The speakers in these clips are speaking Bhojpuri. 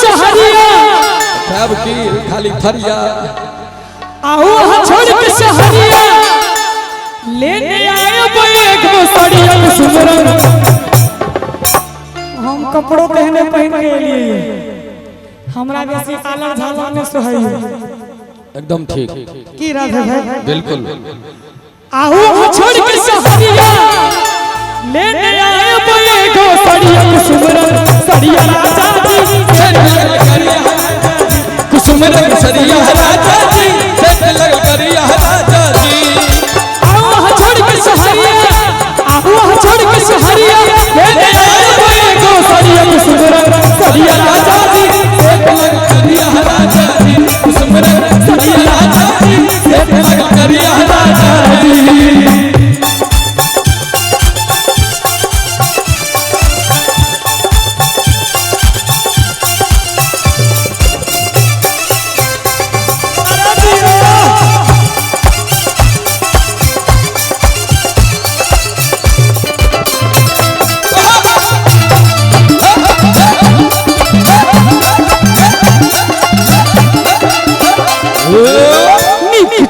शहरिया सब की खाली थरिया आओ छोड़ के शहरिया लेने आए बैग सड़िया सुमरन हम कपड़ों पहने पहन के लिए हमरा बेसी आलर झाला ने सोहई एकदम ठीक की राधे भाई बिल्कुल आओ छोड़ के शहरिया लेने आए बैग सड़िया सुमरन सड़िया राजा जी कुसुमरन सरिया राजा जी सेठ लग करिया राजा जी आओ छोड़ के शहरिया लेने आए बैग सड़िया सुमरन सड़िया राजा जी सेठ लग करिया राजा जी कुसुमरन सरिया राजा जी सेठ लग करिया राजा जी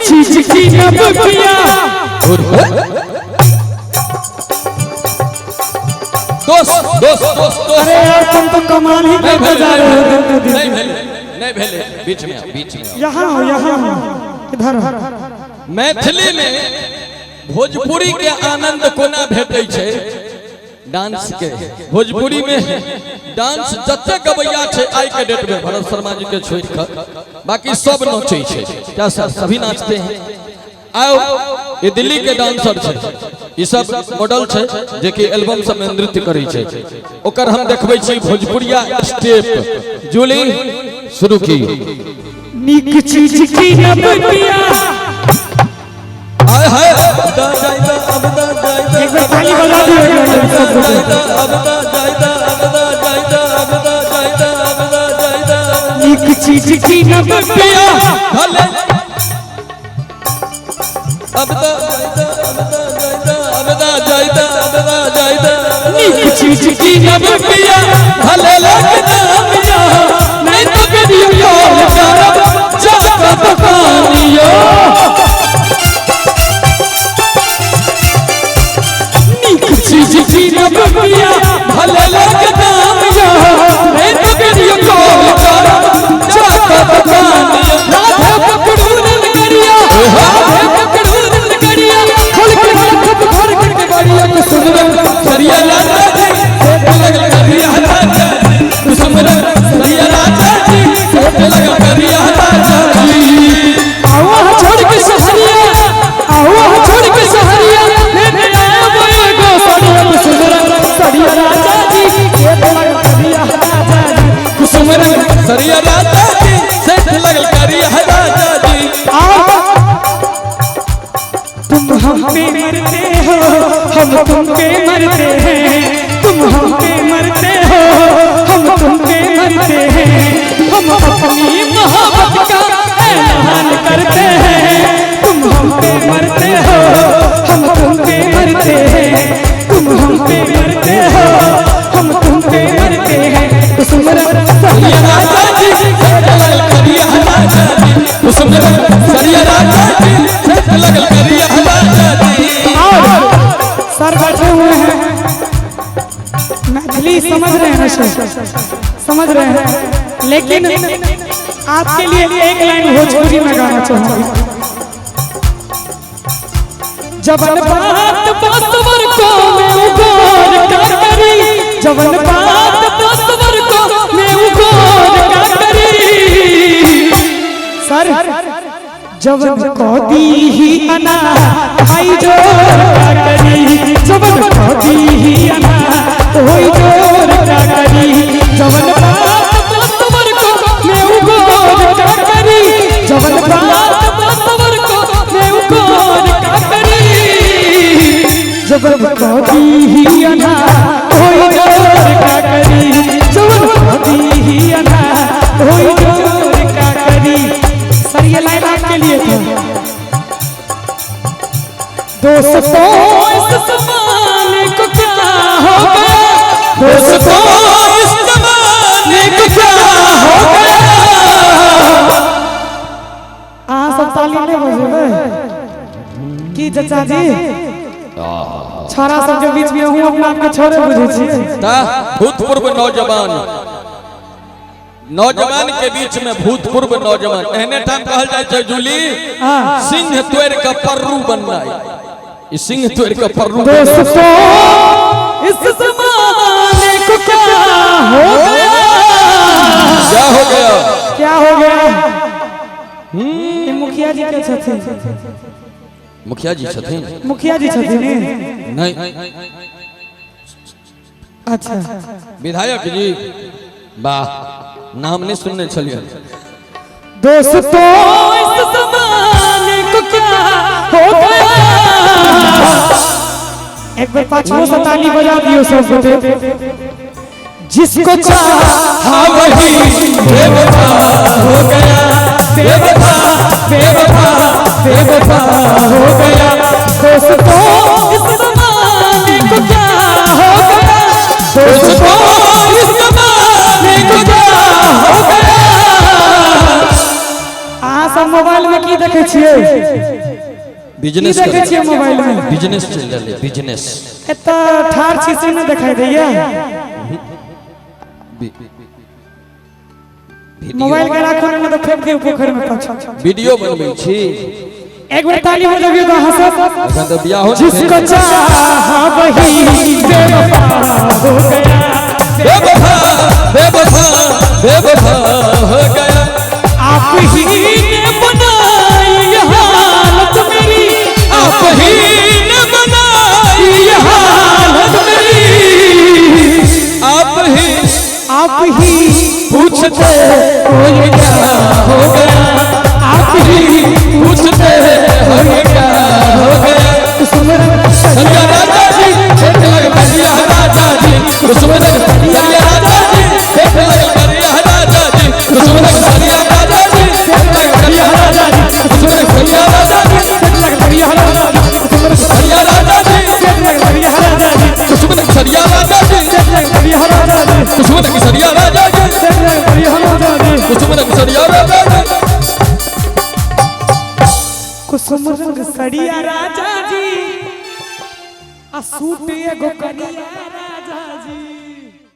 चीज की न बबिया दोस्त अरे यार तुम तो कमाल ही करते जा रहे हो नहीं भेले बीच में यहाँ इधर मैथिली में भोजपुरी के आनंद कोना भेटै छै डांस के भोजपुरी में डांस जते गवैया छे आई के डेट में भरत शर्मा जी के छोड़ कर बाकी सब नाचै छे क्या सभी नाचते हैं आओ ये दिल्ली के डांसर छे ये सब मॉडल छे जे कि एल्बम सब में नृत्य करै छे ओकर हम देखबै छी भोजपुरिया स्टेप जूली शुरू की नीक चीज की न बबिया हाय हाय दा जायदा अब दा जायदा एक बार ताली बजा दियो अब दा जायदा नीक चीज की न बबिया भले अब दा जायदा नीक चीज की न बबिया भले लगता मिया नहीं तो वीडियो कॉल करब जाका दुकानियो नीक चीज की न बबिया भले लगता मिया नहीं तो वीडियो कॉल करब जाका दुकानियो राधे पकड़ू नंद करिया खोल के हाथ भर करके गाड़िया को सुमरन सरिया राजा जी सेठ लग करिया राजा जी कुसुमरन सरिया राजा जी सेठ लग करिया राजा जी आओ छोड़ के शहरिया लेने आए बैग सड़िया सुमरन सड़िया राजा जी सेठ लग करिया राजा जी कुसुमरन सरिया राजा जी सेठ लग करिया राजा जी तुम हम पे मरते हो हम तुम पे मरते हैं तुम हम पे मरते हो हम तुम पे मरते हैं हम अपनी मोहब्बत का ऐलान करते हैं तुम हम पे मरते हो हम तुम पे मरते हैं तुम हम पे मरते हो हम तुम पे मरते हैं कुसुमरन सरिया राजा जी सेठ लग करिया राजा जी कुसुमरन सरिया राजा जी सेठ लग करिया राजा जी सर बैठे हुए हैं मैथिली समझ रहे हैं सर समझ रहे हैं लेकिन आपके लिए एक लाइन भोजपुरी में गाना चाहूंगा जबन बात बसवर को मैं उगोर का करी जबन बात बसवर को मैं उगोर का करी सर जबन को दी ही अना आई जोर का करी जबन को दी ही अना होई जोर का करी जबन बात बसवर को मैं उगोर का करी जबन बात बसवर को मैं उगोर का करी जबन को दी ही अना होई जोर का करी जबन को दी ही अना होई जोर का करी सर ये लाइन आपके लिए था दोस्तों चाचा जी छोरा सब के बीच में हूँ अपना आपके छोरे बुझे छी भूतपूर्व नौजवान के बीच में भूतपूर्व नौजवान एहने टाइम कहल जाय छै जूली सिंह तोड़ के पर्रू बननाई ई सिंह तोड़ के पर्रू दोस्तों इस जमाने को क्या हो गया क्या हो गया ये मुखिया जी के छथिन मुखिया जी छथिन नहीं अच्छा विधायक जी वाह नाम नहीं सुनने चलिए दोस्तों इस जमाने को क्या हो गया एक बार पांचवा सतानी बजा दियो सब जिसको चाहा वही बेवफा हो गया बेवफा हो गया दोस्तों इस जमाने को क्या हो गया दोस्तों इस जमाने को क्या हो गया अहाँ सब मोबाइल में की देखे छियै बिजनेस देखे छियै मोबाइल में बिजनेस चल रहले बिजनेस एता ठार शीशे में दिखाई दैया मोबाइल के राखो ने तो फेंक दियो पोखर में पाछा वीडियो बनबै छी एक बार ताली बजाबियो तो अहाँ सब अखन तो बियाह हो जिसको चाहा वही बेवफा हो गया बेवफा हो गया आप ही ने बनाई ये हालत मेरी आप ही ने बनाई ये हालत मेरी आप ही पूछते हो ये क्या हो गया आप ही पूछते हो ये क्या हो गया सरिया राजा जी खेत लग बलिया राजा जी कुसुम लग सरिया राजा जी खेत लग बलिया राजा जी कुसुम लग सरिया राजा जी खेत लग बलिया राजा जी कुसुम लग सरिया राजा जी खेत लग बलिया राजा जी कुसुम लग सरिया राजा जी खेत लग बलिया राजा जी कुसुम लग सरिया राजा जी खेत लग बलिया राजा जी कुसुम लग सरिया राजा जी खेत लग बलिया राजा जी कुसुम लग सरिया राजा जी कुसुम लग सरिया राजा जी आ सूट एगो करिया